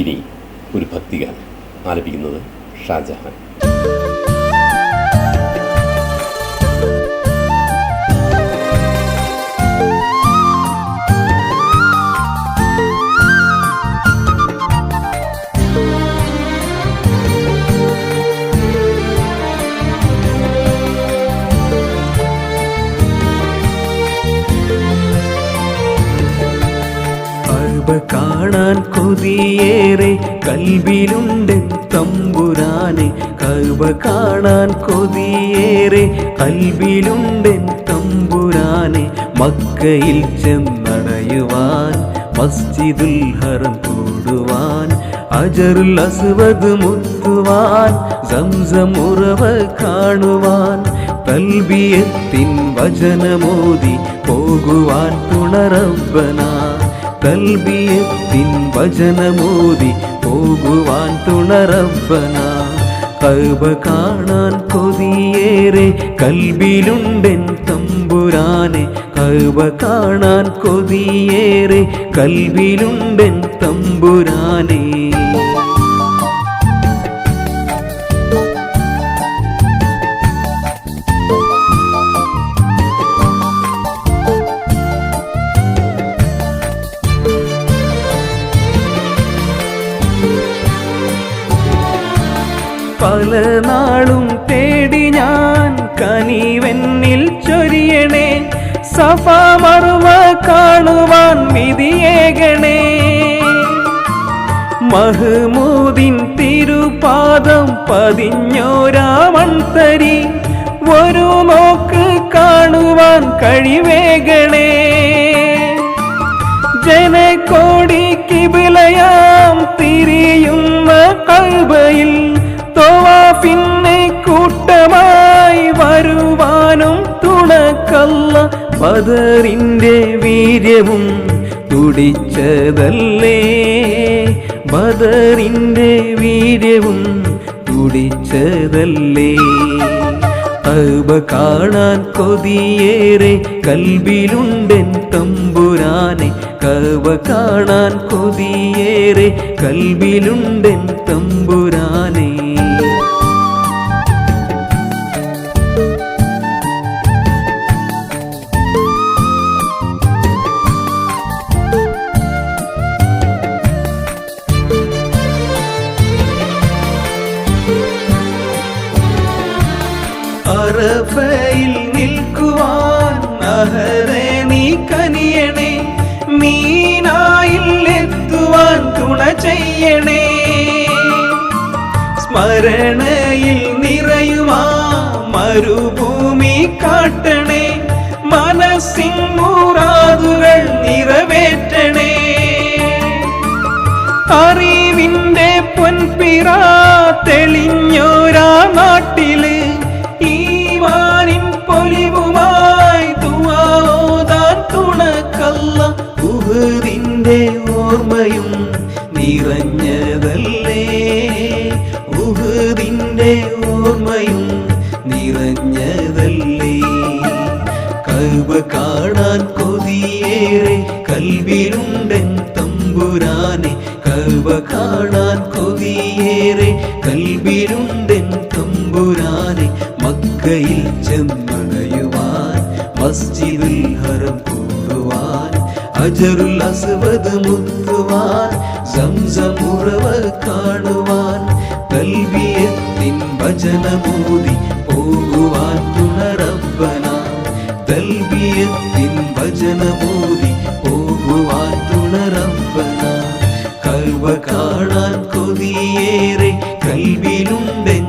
ഇനി ഒരു ഭക്തിഗാനം ആലപിക്കുന്നത് ഷാജഹാൻ. കാണാൻ കൊതിയേറെ കൽബിലുണ്ടെൻ തമ്പുരാനെ, കഅബ കാണാൻ കൊതിയേറെ കൽബിലുണ്ടെൻ തമ്പുരാനെ. മക്കയിൽ ചെന്നടയുവാൻ, മസ്ജിദുൽ ഹറം കൂടുവാൻ, അജറുൽ അസ്വദ് മുത്തുവാൻ, സംസം ഉറവ കാണുവാൻ, തൽബിയത്തിൻ വചനമോദി പോകുവാൻ തുണറബ്ബന. തൽബിയത്തിൻ വചനമോദി പോകുവാൻ തുണറബ്ബന. കഅബ കാണാൻ കൊതിയേറെ കൽബിലുണ്ടെൻ തമ്പുരാനെ, കഅബ കാണാൻ കൊതിയേറെ കൽബിലുണ്ടെൻ തമ്പുരാനെ. പല നാളും തേടി ഞാൻ കനിവെന്നിൽ ചൊരിയണേ, സഫാ മർവ കാണുവാൻ വിധിയേകണേ. മഹ്മൂദിൻ തിരുപാദം പതിഞ്ഞോരാമൺതരി ഒരു നോക്ക് കാണുവാൻ കഴിവേകണേ. ജനകോടി കിബിലയാം തിരിയുന്ന കഅബയിൽ തവാഫിന് കൂട്ടമായി വരുവാനും തുണക്കല്ല. ബദറിന്റെ വീര്യവും തുടിച്ചതല്ലേ, ബദറിന്റെ വീര്യവും തുടിച്ചതല്ലേ. കഅബ കാണാൻ കൊതിയേറെ കൽബിലുണ്ടെൻ തമ്പുരാനെ, കഅബ കാണാൻ കൊതിയേറെ കൽബിലുണ്ടെൻ തമ്പുരാനെ. അറഫയിൽ നിൽക്കുവാൻ അഹദേ നീ കനിയണേ, മീനായിൽ എത്തുവാൻ തുണ ചെയ്യണേ. സ്മരണയിൽ നിറയുമാ മരുഭൂമി കാട്ടണേ, മനസ്സിൻ മുറാദുകൾ നിറവേറ്റണേ. അറിവിന്റെ പൊൻപിറ തെളിഞ്ഞോരാ നാട്ടില് ഈമാനിൻ പൊലിവുമായി ദുആഓതാൻ തുണക്കല്ല. ഉഹദിന്റെ ഓർമ്മയും നിറഞ്ഞതല്ലേ, ഉഹദിന്റെ ഓർമ്മയും നിറഞ്ഞതല്ലേ. കഅബ കാണാൻ കൊതിയേറെ കൽബിലുണ്ടെൻ തമ്പുരാനെ, കഅബ കാണാൻ കൊതിയേറെ കൽബിലുണ്ടെൻ തമ്പുരാനെ. മക്കയിൽ ചെന്നടയുവാൻ, മസ്ജിദുൽ ഹറം കൂടുവാൻ, അജറുൽ അസ്വദ് മുത്തുവാൻ, സംസം ഉറവ കാണുവാൻ, തൽബിയത്തിൻ വചനമോദി പോകുവാൻ തുണറബ്ബന. തൽബിയത്തിൻ വചനമോദി പോകുവാൻ തുണറബ്ബന. കഅബ കാണാൻ കൊതിയേറെ കൽബിലുണ്ടെൻ